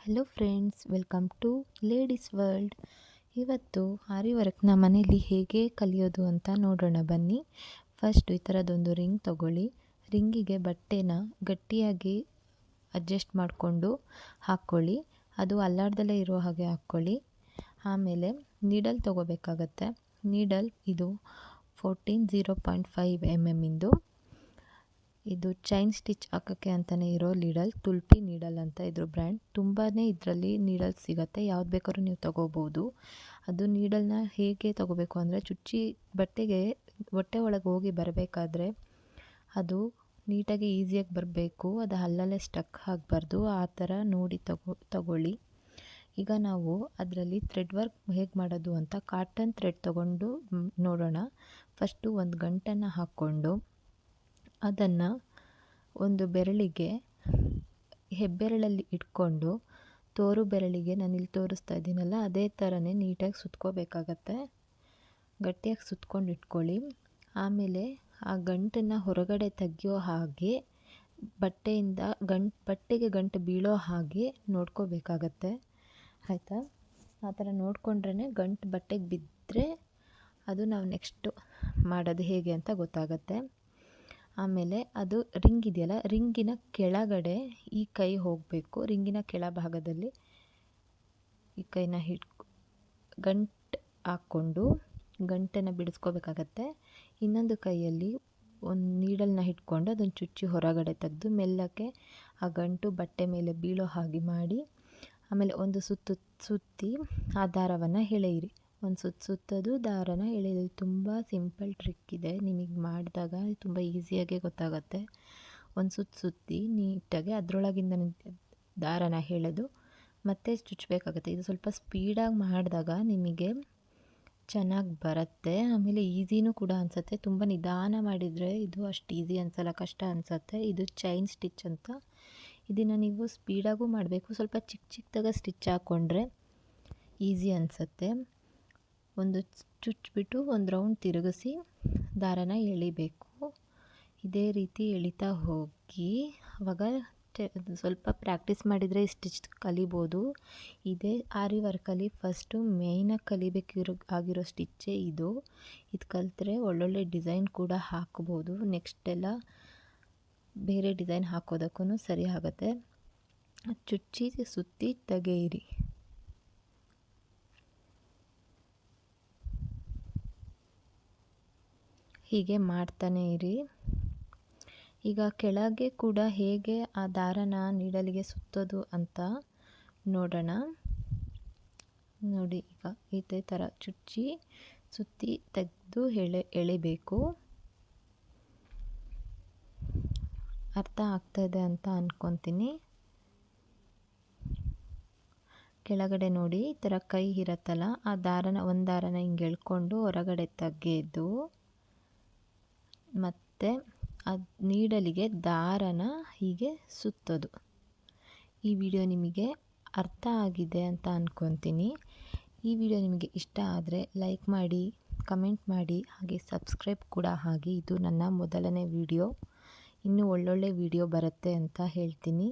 Hello friends, welcome to ladies world. ಇವತ್ತು ಆರಿ ವರ್ಕ್ನ ಮನೇಲಿ ಹೇಗೆ ಕಲಿಯೋದು ಅಂತ ನೋಡೋಣ ಬನ್ನಿ. ಫಸ್ಟ್ ಈ ಥರದೊಂದು ರಿಂಗ್ ತಗೊಳ್ಳಿ. ರಿಂಗಿಗೆ ಬಟ್ಟೆನ ಗಟ್ಟಿಯಾಗಿ ಅಡ್ಜಸ್ಟ್ ಮಾಡಿಕೊಂಡು ಹಾಕ್ಕೊಳ್ಳಿ. ಅದು ಅಲ್ಲಾಡ್ದಲೇ ಇರೋ ಹಾಗೆ ಹಾಕ್ಕೊಳ್ಳಿ. ಆಮೇಲೆ ನೀಡಲ್ ತೊಗೋಬೇಕಾಗತ್ತೆ. ನೀಡಲ್ ಇದು 0.5 mm ಇಂದು. ಇದು ಚೈನ್ ಸ್ಟಿಚ್ ಹಾಕೋಕ್ಕೆ ಅಂತಲೇ ಇರೋ ನೀಡಲ್, ತುಲ್ಪಿ ನೀಡಲ್ ಅಂತ ಇದ್ರ ಬ್ರ್ಯಾಂಡ್. ತುಂಬಾ ಇದರಲ್ಲಿ ನೀಡಲ್ಸ್ ಸಿಗುತ್ತೆ, ಯಾವ್ದು ಬೇಕಾದ್ರೂ ನೀವು ತೊಗೋಬೋದು. ಅದು ನೀಡಲ್ನ ಹೇಗೆ ತೊಗೋಬೇಕು ಅಂದರೆ, ಚುಚ್ಚಿ ಬಟ್ಟೆಗೆ ಹೊಟ್ಟೆ ಒಳಗೆ ಹೋಗಿ ಬರಬೇಕಾದ್ರೆ ಅದು ನೀಟಾಗಿ ಈಸಿಯಾಗಿ ಬರಬೇಕು, ಅದು ಅಲ್ಲಲ್ಲೇ ಸ್ಟಕ್ ಆಗಬಾರ್ದು. ಆ ಥರ ನೋಡಿ ತಗೊಳ್ಳಿ. ಈಗ ನಾವು ಅದರಲ್ಲಿ ಥ್ರೆಡ್ ವರ್ಕ್ ಹೇಗೆ ಮಾಡೋದು ಅಂತ ಕಾಟನ್ ಥ್ರೆಡ್ ತೊಗೊಂಡು ನೋಡೋಣ. ಫಸ್ಟು ಒಂದು ಗಂಟನ್ನು ಹಾಕ್ಕೊಂಡು ಅದನ್ನು ಒಂದು ಬೆರಳಿಗೆ ಹೆಬ್ಬೆರಳಲ್ಲಿ ಇಟ್ಕೊಂಡು ತೋರು ಬೆರಳಿಗೆ ನಾನಿಲ್ಲಿ ತೋರಿಸ್ತಾ ಇದ್ದೀನಲ್ಲ ಅದೇ ಥರನೇ ನೀಟಾಗಿ ಸುತ್ಕೋಬೇಕಾಗತ್ತೆ. ಗಟ್ಟಿಯಾಗಿ ಸುತ್ಕೊಂಡು ಇಟ್ಕೊಳ್ಳಿ. ಆಮೇಲೆ ಆ ಗಂಟನ್ನು ಹೊರಗಡೆ ತೆಗಿಯೋ ಹಾಗೆ ಬಟ್ಟೆಗೆ ಗಂಟು ಬೀಳೋ ಹಾಗೆ ನೋಡ್ಕೋಬೇಕಾಗತ್ತೆ. ಆಯಿತಾ? ಆ ಥರ ನೋಡಿಕೊಂಡ್ರೆ ಗಂಟು ಬಟ್ಟೆಗೆ ಬಿದ್ದರೆ ಅದು ನಾವು ನೆಕ್ಸ್ಟು ಮಾಡೋದು ಹೇಗೆ ಅಂತ ಗೊತ್ತಾಗತ್ತೆ. ಆಮೇಲೆ ಅದು ರಿಂಗ್ ಇದೆಯಲ್ಲ, ರಿಂಗಿನ ಕೆಳಗಡೆ ಈ ಕೈ ಹೋಗಬೇಕು. ರಿಂಗಿನ ಕೆಳಭಾಗದಲ್ಲಿ ಈ ಕೈನ ಗಂಟು ಹಾಕ್ಕೊಂಡು ಗಂಟನ್ನು ಬಿಡಿಸ್ಕೋಬೇಕಾಗತ್ತೆ. ಇನ್ನೊಂದು ಕೈಯಲ್ಲಿ ಒಂದು ನೀಡಲ್ನ ಇಟ್ಕೊಂಡು ಅದನ್ನು ಚುಚ್ಚಿ ಹೊರಗಡೆ ತೆಗೆದು ಮೆಲ್ಲಕ್ಕೆ ಆ ಗಂಟು ಬಟ್ಟೆ ಮೇಲೆ ಬೀಳೋ ಹಾಗೆ ಮಾಡಿ, ಆಮೇಲೆ ಒಂದು ಸುತ್ತಿ ಆ ದಾರವನ್ನು ಎಳೆಯಿರಿ. ಒಂದು ಸುತ್ತೋದು, ದಾರನ ಎಳೆಯೋದು. ತುಂಬ ಸಿಂಪಲ್ ಟ್ರಿಕ್ ಇದೆ. ನಿಮಗೆ ಮಾಡಿದಾಗ ತುಂಬ ಈಸಿಯಾಗೇ ಗೊತ್ತಾಗುತ್ತೆ. ಒಂದು ಸುತ್ತಿ ನೀಟಾಗಿ ಅದರೊಳಗಿಂದ ದಾರನ ಎಳೆದು ಮತ್ತೆ ಚುಚ್ಚಬೇಕಾಗತ್ತೆ. ಇದು ಸ್ವಲ್ಪ ಸ್ಪೀಡಾಗಿ ಮಾಡಿದಾಗ ನಿಮಗೆ ಚೆನ್ನಾಗಿ ಬರುತ್ತೆ. ಆಮೇಲೆ ಈಸಿನೂ ಕೂಡ ಅನಿಸುತ್ತೆ. ತುಂಬ ನಿಧಾನ ಮಾಡಿದರೆ ಇದು ಅಷ್ಟು ಈಸಿ ಅನಿಸಲ್ಲ, ಕಷ್ಟ ಅನಿಸುತ್ತೆ. ಇದು ಚೈನ್ ಸ್ಟಿಚ್ ಅಂತ. ಇದನ್ನು ನೀವು ಸ್ಪೀಡಾಗೂ ಮಾಡಬೇಕು, ಸ್ವಲ್ಪ ಚಿಕ್ಕದಾಗಿ ಸ್ಟಿಚ್ ಹಾಕ್ಕೊಂಡ್ರೆ ಈಸಿ ಅನಿಸುತ್ತೆ. ಒಂದು ಚುಚ್ಚಿಬಿಟ್ಟು ಒಂದು ರೌಂಡ್ ತಿರುಗಿಸಿ ದಾರನ ಎಳಿಬೇಕು. ಇದೇ ರೀತಿ ಎಳಿತಾ ಹೋಗಿ ಆವಾಗ ಸ್ವಲ್ಪ ಪ್ರಾಕ್ಟೀಸ್ ಮಾಡಿದರೆ ಸ್ಟಿಚ್ ಕಲಿಬೋದು. ಇದೇ ಆರಿ ವರ್ಕಲ್ಲಿ ಫಸ್ಟು ಮೇಯ್ನಾಗಿ ಆಗಿರೋ ಸ್ಟಿಚ್ಚೇ ಇದು. ಇದು ಕಲಿತ್ರೆ ಒಳ್ಳೊಳ್ಳೆ ಡಿಸೈನ್ ಕೂಡ ಹಾಕ್ಬೋದು. ನೆಕ್ಸ್ಟ್ ಎಲ್ಲ ಬೇರೆ ಡಿಸೈನ್ ಹಾಕೋದಕ್ಕೂ ಸರಿ ಆಗುತ್ತೆ. ಚುಚ್ಚಿ ಸುತ್ತಿ ತೆಗೆಯಿರಿ. ಹೀಗೆ ಮಾಡ್ತಾನೇ ಇರಿ. ಈಗ ಕೆಳಗೆ ಕೂಡ ಹೇಗೆ ಆ ದಾರನ ನೀಡಲಿಗೆ ಸುತ್ತೋದು ಅಂತ ನೋಡೋಣ. ನೋಡಿ, ಈಗ ಇದೇ ಥರ ಸುತ್ತಿ ತೆಗೆದು ಎಳಿಬೇಕು. ಅರ್ಥ ಆಗ್ತಾಯಿದೆ ಅಂತ ಅಂದ್ಕೊತೀನಿ. ಕೆಳಗಡೆ ನೋಡಿ, ಈ ಥರ ಕೈ ಇರತ್ತಲ್ಲ, ಆ ಒಂದು ದಾರನ ಹಿಂಗೆ ಎಳ್ಕೊಂಡು ಹೊರಗಡೆ ತೆಗೆದು ಮತ್ತು ಆ ನೀಡಲಿಗೆ ದಾರನ ಹೀಗೆ ಸುತ್ತೋದು. ಈ ವಿಡಿಯೋ ನಿಮಗೆ ಅರ್ಥ ಆಗಿದೆ ಅಂತ ಅಂದ್ಕೊತೀನಿ. ಈ ವಿಡಿಯೋ ನಿಮಗೆ ಇಷ್ಟ ಆದರೆ ಲೈಕ್ ಮಾಡಿ, ಕಮೆಂಟ್ ಮಾಡಿ, ಹಾಗೆ ಸಬ್ಸ್ಕ್ರೈಬ್ ಕೂಡ ಆಗಿ. ಇದು ನನ್ನ ಮೊದಲನೇ ವಿಡಿಯೋ. ಇನ್ನೂ ಒಳ್ಳೊಳ್ಳೆ ವಿಡಿಯೋ ಬರುತ್ತೆ ಅಂತ ಹೇಳ್ತೀನಿ.